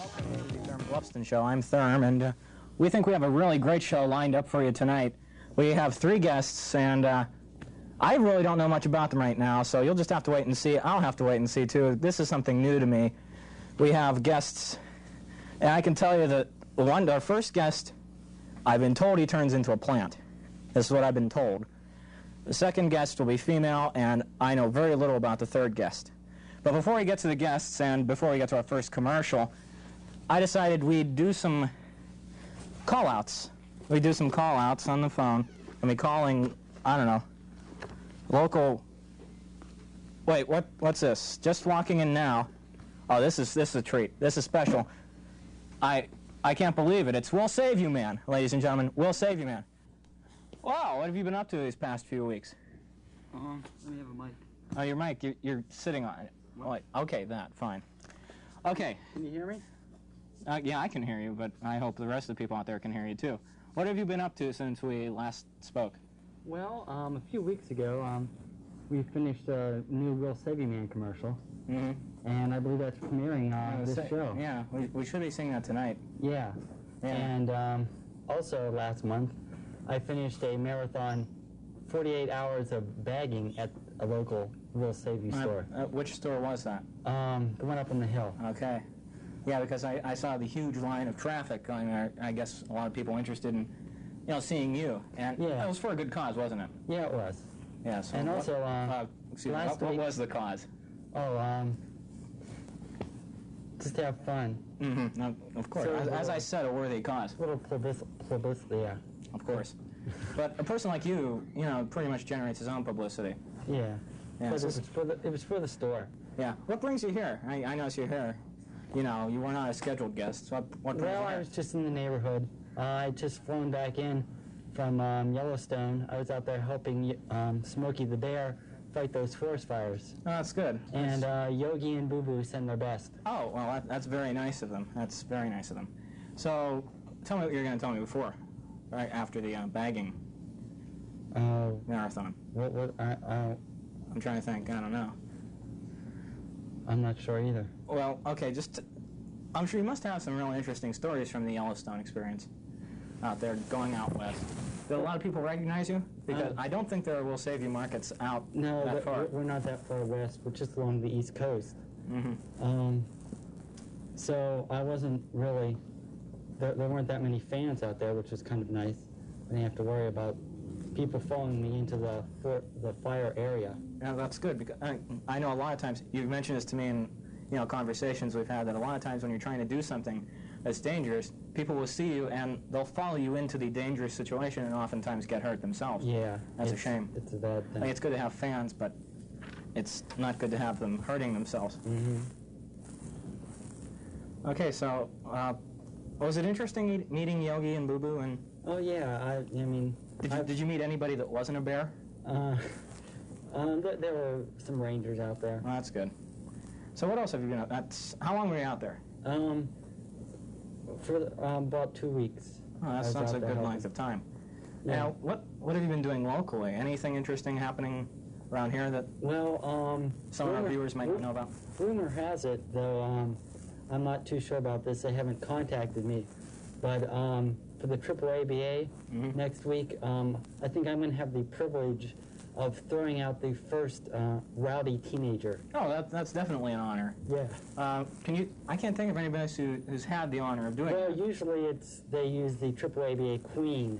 Welcome to the Thurm Bluffston Show. I'm Thurm, and we think we have a really great show lined up for you tonight. We have 3 guests, and I really don't know much about them right now, so you'll just have to wait and see. I'll have to wait and see, too. This is something new to me. We have guests, and I can tell you that our first guest, I've been told he turns into a plant. This is what I've been told. The second guest will be female, and I know very little about the third guest. But before we get to the guests, and before we get to our first commercial, I decided we'd do some call-outs. We'd do some call-outs on the phone. I mean, calling, I don't know, local... Wait, what's this? Just walking in now. Oh, this is a treat. This is special. I can't believe it. It's We'll Save You Man, ladies and gentlemen. We'll Save You Man. Wow, what have you been up to these past few weeks? Let me have a mic. Oh, your mic, you're sitting on it. Wait, okay, fine. Okay. Can you hear me? Yeah, I can hear you, but I hope the rest of the people out there can hear you too. What have you been up to since we last spoke? Well, a few weeks ago, we finished a new We'll Save You Man commercial. Mm-hmm. And I believe that's premiering this show. Yeah, we should be seeing that tonight. Yeah. And also last month, I finished a marathon 48 hours of bagging at a local We'll Save You store. Which store was that? The one up on the hill. Okay. Yeah, because I saw the huge line of traffic going there. I guess a lot of people interested in, seeing you. And yeah. It was for a good cause, wasn't it? Yeah, it was. Yeah. So and also, what was the cause? Oh, just to have fun. Mm-hmm. No, of course. So as I said, a worthy cause. A little publicity, yeah. Of course. But a person like you, pretty much generates his own publicity. Yeah. Yeah. But it was for the store. Yeah. What brings you here? I notice you're here. You were not a scheduled guest. So what brings you here? I was just in the neighborhood. I just flown back in from Yellowstone. I was out there helping Smokey the Bear fight those forest fires. Oh, that's good. And Yogi and Boo Boo send their best. Oh, well, that's very nice of them. That's very nice of them. So, tell me what you're going to tell me before, right after the bagging marathon. I'm trying to think. I don't know. I'm not sure either. Well, okay, I'm sure you must have some really interesting stories from the Yellowstone experience out there, going out west. Did a lot of people recognize you? Because I don't think there will Save You markets out that far. No, we're not that far west. We're just along the East Coast. Mm-hmm. So I wasn't really... There weren't that many fans out there, which was kind of nice. I didn't have to worry about people following me into the fire area. Yeah, that's good, because I know a lot of times, you've mentioned this to me in conversations we've had, that a lot of times when you're trying to do something that's dangerous, people will see you and they'll follow you into the dangerous situation and oftentimes get hurt themselves. Yeah. That's a shame. It's a bad thing. I mean, it's good to have fans, but it's not good to have them hurting themselves. Mm-hmm. Okay, so was it interesting meeting Yogi and Boo Boo? And oh yeah, I mean. Did you meet anybody that wasn't a bear? There were some rangers out there. Well, that's good. So what else have you been up? How long were you out there? For about 2 weeks. Oh, that's a good length of time. Yeah. Now, what have you been doing locally? Anything interesting happening around here that some of our viewers might know about? Rumor has it, though I'm not too sure about this. They haven't contacted me, but for the AAABA next week, I think I'm going to have the privilege of throwing out the first rowdy teenager. Oh, that's definitely an honor. Yeah. I can't think of anybody who's had the honor of doing that. Well, usually they use the AAABA queen,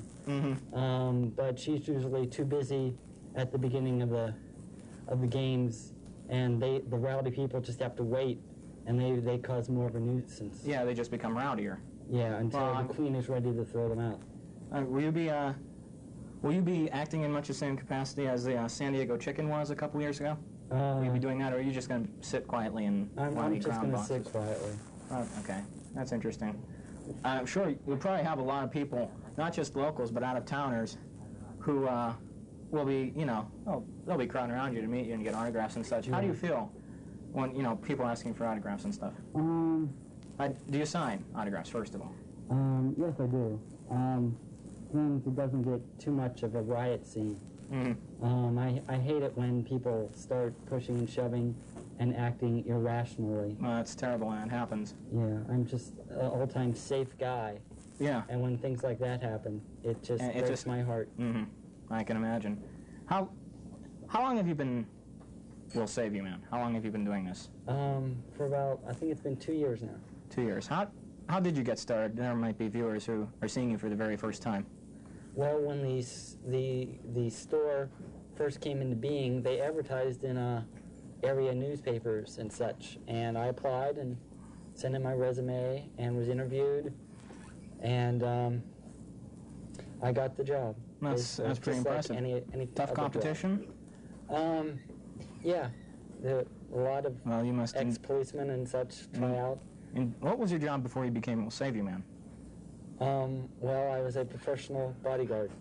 but she's usually too busy at the beginning of the games, and the rowdy people just have to wait, and they cause more of a nuisance. Yeah, they just become rowdier. Yeah, until the queen is ready to throw them out. Will you be acting in much the same capacity as the San Diego Chicken was a couple years ago? Will you be doing that, or are you just going to sit quietly and I'm just going to sit quietly. Oh, okay, that's interesting. I'm sure you'll probably have a lot of people, not just locals, but out-of-towners, who will be, they'll be crowding around you to meet you and get autographs and such. Yeah. How do you feel when, people are asking for autographs and stuff? Do you sign autographs, first of all? Yes, I do. As it doesn't get too much of a riot scene. I hate it when people start pushing and shoving and acting irrationally. Well, that's terrible when it happens. Yeah, I'm just an all-time safe guy. Yeah. And when things like that happen, it just breaks my heart. Mm-hmm. I can imagine. How long have you been We'll Save You Man? How long have you been doing this? For about, I think it's been 2 years now. 2 years. How did you get started? There might be viewers who are seeing you for the very first time. Well, when the store first came into being, they advertised in area newspapers and such, and I applied and sent in my resume and was interviewed, and I got the job. That's pretty impressive. Like any Tough competition? Yeah. A lot of you must ex-policemen and such try out. And what was your job before you became We'll Save You Man? Well, I was a professional bodyguard.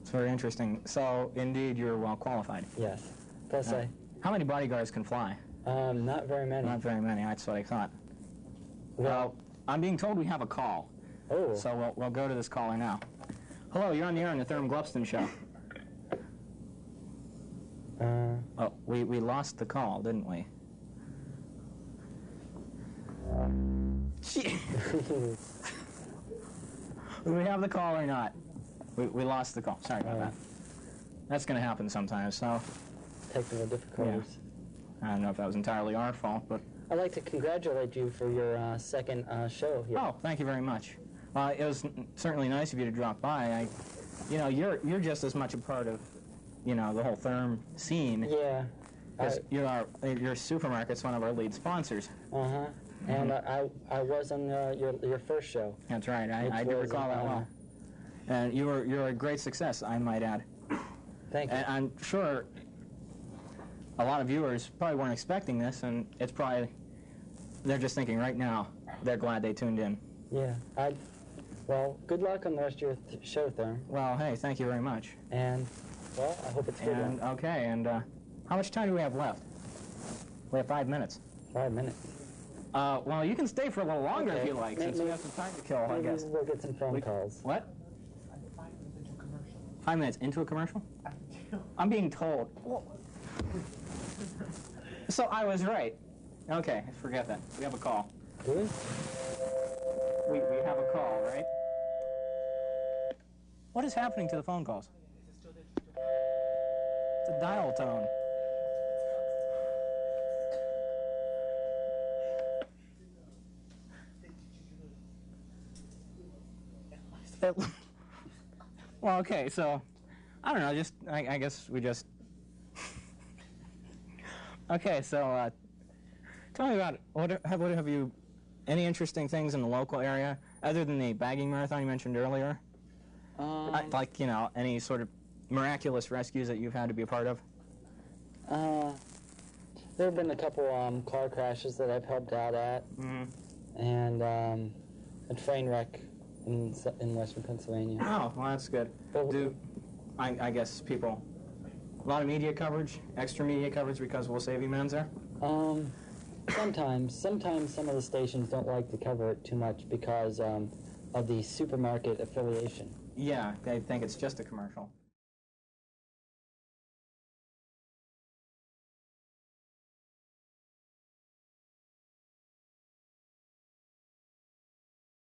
It's very interesting. So, indeed, you're well qualified. Yes. Plus, how many bodyguards can fly? Not very many. Not very many. That's what I thought. Well, I'm being told we have a call. Oh. So we'll go to this caller now. Hello, you're on the air on the Thurm Glupston Show. We lost the call, didn't we? Do we have the call or not? We lost the call. Sorry about that. That's going to happen sometimes, so... Technical difficulties. Yeah. I don't know if that was entirely our fault, but... I'd like to congratulate you for your second show here. Oh, thank you very much. It was certainly nice of you to drop by. You're just as much a part of, the whole Thurm scene. Yeah. Your supermarket's one of our lead sponsors. Uh-huh. And I was on your first show. That's right. I do recall that well. And you're a great success, I might add. Thank you. And I'm sure a lot of viewers probably weren't expecting this, and they're just thinking right now they're glad they tuned in. Yeah. Well, good luck on the rest of your show, Thurm. Well, hey, thank you very much. And, well, I hope it's good. Okay, and how much time do we have left? We have 5 minutes. 5 minutes. Well, you can stay for a little longer if you like, since we have some time to kill, I guess. We'll get some phone calls. What? 5 minutes into a commercial? 5 minutes into a commercial? I'm being told. So I was right. Okay, forget that. We have a call. Do we? We have a call, right? What is happening to the phone calls? It's a dial tone. Well, okay, so, I don't know, I guess we just... Okay, so, tell me about, what have you, any interesting things in the local area, other than the bagging marathon you mentioned earlier? Like, any sort of miraculous rescues that you've had to be a part of? There have been a couple car crashes that I've helped out at, and a train wreck in western Pennsylvania. Oh, well, that's good. I guess people, a lot of media coverage, extra media coverage because We'll Save You Man's there? Sometimes some of the stations don't like to cover it too much because of the supermarket affiliation. Yeah, they think it's just a commercial.